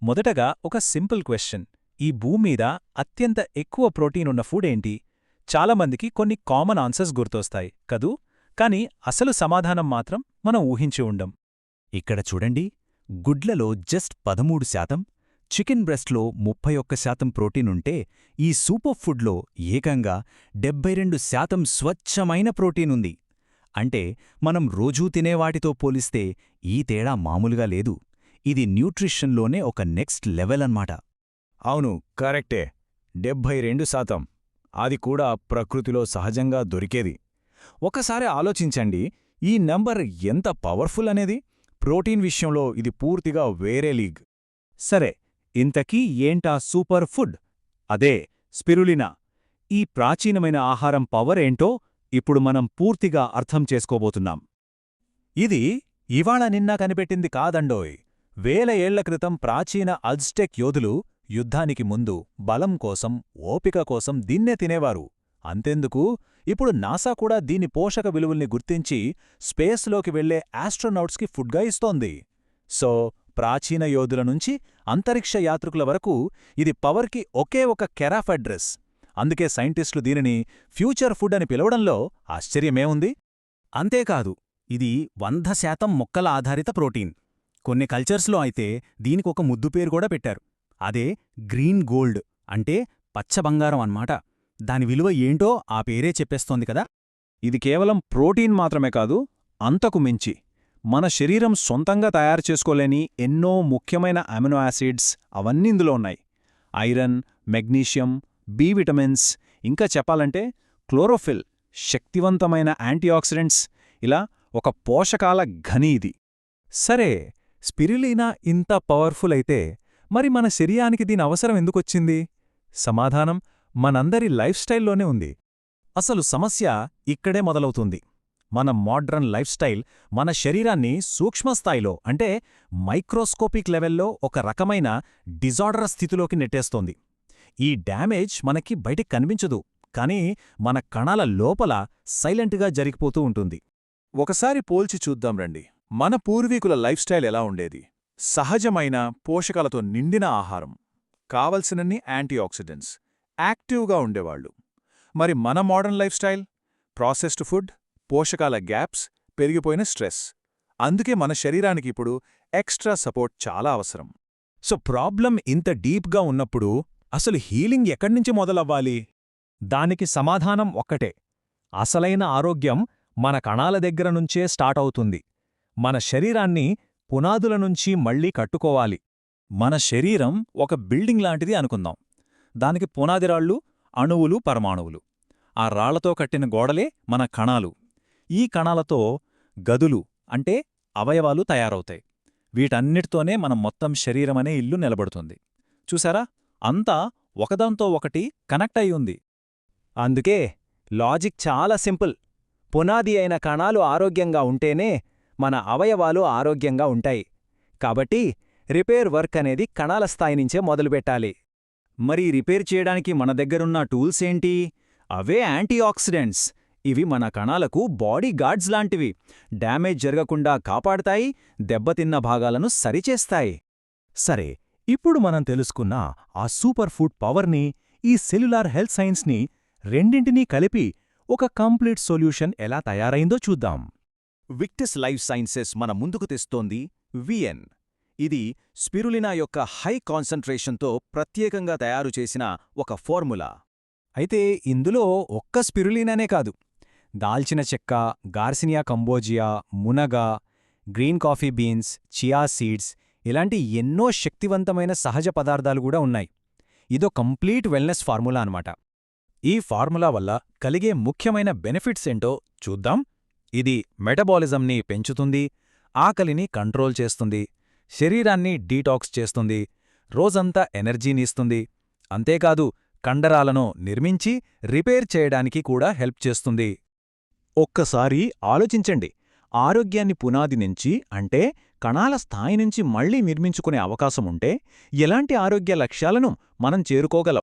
మొదటగా ఒక simple question. ఈ భూమ్మీద అత్యంత ఎక్కువ ప్రోటీన్ ఉన్న ఫుడ్ ఏంటి? చాలామందికి కొన్ని కామన్ ఆన్సర్స్ గుర్తొస్తాయి కదూ, కానీ అసలు సమాధానం మాత్రం మనం ఊహించి ఉండం. ఇక్కడ చూడండి, గుడ్లలో జస్ట్ 13%, చికెన్ బ్రెస్ట్లో 31% ప్రోటీనుంటే ఈ సూపర్ ఫుడ్లో ఏకంగా 72% స్వచ్ఛమైన ప్రోటీనుంది. అంటే మనం రోజూ తినేవాటితో పోలిస్తే ఈ తేడా మామూలుగా లేదు. ఇది న్యూట్రిషన్లోనే ఒక నెక్స్ట్ లెవెల్ అన్నమాట. అవును, కరెక్టే. 72%. అది కూడా ప్రకృతిలో సహజంగా దొరికేది. ఒకసారి ఆలోచించండి, ఈ నంబర్ ఎంత పవర్ఫుల్ అనేది. ప్రోటీన్ విషయంలో ఇది పూర్తిగా వేరే లీగ్. సరే, ఇంతకీ ఏంటా సూపర్ ఫుడ్? అదే స్పిరులినా. ఈ ప్రాచీనమైన ఆహారం పవర్ ఏంటో ఇప్పుడు మనం పూర్తిగా అర్థం చేసుకోబోతున్నాం. ఇది ఇవాళ నిన్న కనిపెట్టింది కాదండోయ్. వేల ఏళ్ల క్రితం ప్రాచీన అజ్టెక్ యోధులు యుద్ధానికి ముందు బలం కోసం, ఓపిక కోసం దీన్నే తినేవారు. అంతెందుకు, ఇప్పుడు నాసా కూడా దీని పోషక విలువల్ని గుర్తించి స్పేస్లోకి వెళ్లే ఆస్ట్రోనౌట్స్కి ఫుడ్గా ఇస్తోంది. సో ప్రాచీన యోధుల నుంచి అంతరిక్ష యాత్రికుల వరకు ఇది పవర్కి ఒకే ఒక కెరాఫ్ అడ్రస్. అందుకే సైంటిస్టులు దీనిని ఫ్యూచర్ ఫుడ్ అని పిలవడంలో ఆశ్చర్యమేముంది. అంతేకాదు, ఇది 100% మొక్కల ఆధారిత ప్రోటీన్. కొన్ని కల్చర్స్లో అయితే దీనికొక ముద్దుపేరు కూడా పెట్టారు. అదే గ్రీన్ గోల్డ్, అంటే పచ్చ బంగారం అన్నమాట. దాని విలువ ఏంటో ఆ పేరే చెప్పేస్తోంది కదా. ఇది కేవలం ప్రోటీన్ మాత్రమే కాదు, అంతకు మించి మన శరీరం సొంతంగా తయారు చేసుకోలేని ఎన్నో ముఖ్యమైన అమినో యాసిడ్స్ అవన్నీ ఇందులో ఉన్నాయి. ఐరన్, మెగ్నీషియం, బి విటమిన్స్, ఇంకా చెప్పాలంటే క్లోరోఫిల్, శక్తివంతమైన యాంటీఆక్సిడెంట్స్, ఇలా ఒక పోషకాల ఘని ఇది. సరే, స్పిరులినా ఇంత పవర్ఫుల్ అయితే మరి మన శరీరానికి దీని అవసరం ఎందుకొచ్చింది? సమాధానం మనందరి లైఫ్ స్టైల్లోనే ఉంది. అసలు సమస్య ఇక్కడే మొదలవుతుంది. మన మోడ్రన్ లైఫ్ స్టైల్ మన శరీరాన్ని సూక్ష్మస్థాయిలో, అంటే మైక్రోస్కోపిక్ లెవెల్లో ఒక రకమైన డిజార్డర్ స్థితిలోకి నెట్టేస్తోంది. ఈ డ్యామేజ్ మనకి బయటికి కనిపించదు, కానీ మన కణాల లోపల సైలెంట్గా జరిగిపోతూ ఉంటుంది. ఒకసారి పోల్చి చూద్దాం రండి. మన పూర్వీకుల లైఫ్ స్టైల్ ఎలా ఉండేది? సహజమైన పోషకాలతో నిండిన ఆహారం, కావలసినన్ని యాంటీఆక్సిడెంట్స్, యాక్టివ్గా ఉండేవాళ్లు. మరి మన modern life style? Processed food, పోషకాల గ్యాప్స్, పెరిగిపోయిన స్ట్రెస్. అందుకే మన శరీరానికి ఇప్పుడు ఎక్స్ట్రా సపోర్ట్ చాలా అవసరం. సో ప్రాబ్లం ఇంత డీప్గా ఉన్నప్పుడు అసలు హీలింగ్ ఎక్కడ్నుంచి మొదలవ్వాలి? దానికి సమాధానం ఒక్కటే. అసలైన ఆరోగ్యం మన కణాల దగ్గర నుంచే స్టార్ట్ అవుతుంది. మన శరీరాన్ని పునాదుల నుంచి మళ్లీ కట్టుకోవాలి. మన శరీరం ఒక బిల్డింగ్ లాంటిది అనుకుందాం. దానికి పునాదిరాళ్ళు, అణువులు, పరమాణువులు. ఆ రాళ్లతో కట్టిన గోడలే మన కణాలు. ఈ కణాలతో గదులు, అంటే అవయవాలు తయారవుతాయి. వీటన్నిటితోనే మన మొత్తం శరీరమనే ఇల్లు నిలబడుతుంది. చూసారా, అంతా ఒకదాంతో ఒకటి కనెక్ట్ అయ్యుంది. అందుకే లాజిక్ చాలా సింపుల్. పునాది అయిన కణాలు ఆరోగ్యంగా ఉంటేనే మన అవయవాలు ఆరోగ్యంగా ఉంటాయి. కాబట్టి రిపేర్ వర్క్ అనేది కణాల స్థాయి నుంచే మొదలుపెట్టాలి. మరి రిపేర్ చేయడానికి మన దగ్గరున్న టూల్స్ ఏంటి? అవే యాంటీఆక్సిడెంట్స్. ఇవి మన కణాలకు బాడీ గార్డ్స్ లాంటివి. డ్యామేజ్ జరగకుండా కాపాడతాయి, దెబ్బతిన్న భాగాలను సరిచేస్తాయి. సరే, ఇప్పుడు మనం తెలుసుకున్న ఆ సూపర్ ఫుడ్ పవర్ని, ఈ సెల్యులార్ హెల్త్ సైన్స్ని రెండింటినీ కలిపి ఒక కంప్లీట్ సొల్యూషన్ ఎలా తయారైందో చూద్దాం. విక్టస్ లైఫ్ సైన్సెస్ మన ముందుకు తెస్తోంది విఎన్. ఇది స్పిరులినా యొక్క హై కాన్సంట్రేషన్తో ప్రత్యేకంగా తయారు చేసిన ఒక ఫార్ములా. అయితే ఇందులో ఒక్క స్పిరులినానే కాదు, దాల్చిన చెక్క, గార్సినియా కంబోజియా, మునగ, green coffee beans, chia seeds ఇలాంటి ఎన్నో శక్తివంతమైన సహజ పదార్థాలు కూడా ఉన్నాయి. ఇదో కంప్లీట్ వెల్నెస్ ఫార్ములా అన్నమాట. ఈ ఫార్ములా వల్ల కలిగే ముఖ్యమైన బెనిఫిట్స్ ఏంటో చూద్దాం. ఇది మెటబాలిజంని పెంచుతుంది, ఆకలిని కంట్రోల్ చేస్తుంది, శరీరాన్ని డీటాక్స్ చేస్తుంది, రోజంతా ఎనర్జీనిస్తుంది. అంతేకాదు, కండరాలను నిర్మించి రిపేర్ చేయడానికి కూడా హెల్ప్ చేస్తుంది. ఒక్కసారి ఆలోచించండి, ఆరోగ్యాన్ని పునాది నుంచి, అంటే కణాల స్థాయి నుంచి మళ్లీ నిర్మించుకునే అవకాశముంటే ఎలాంటి ఆరోగ్య లక్ష్యాలను మనం చేరుకోగలం?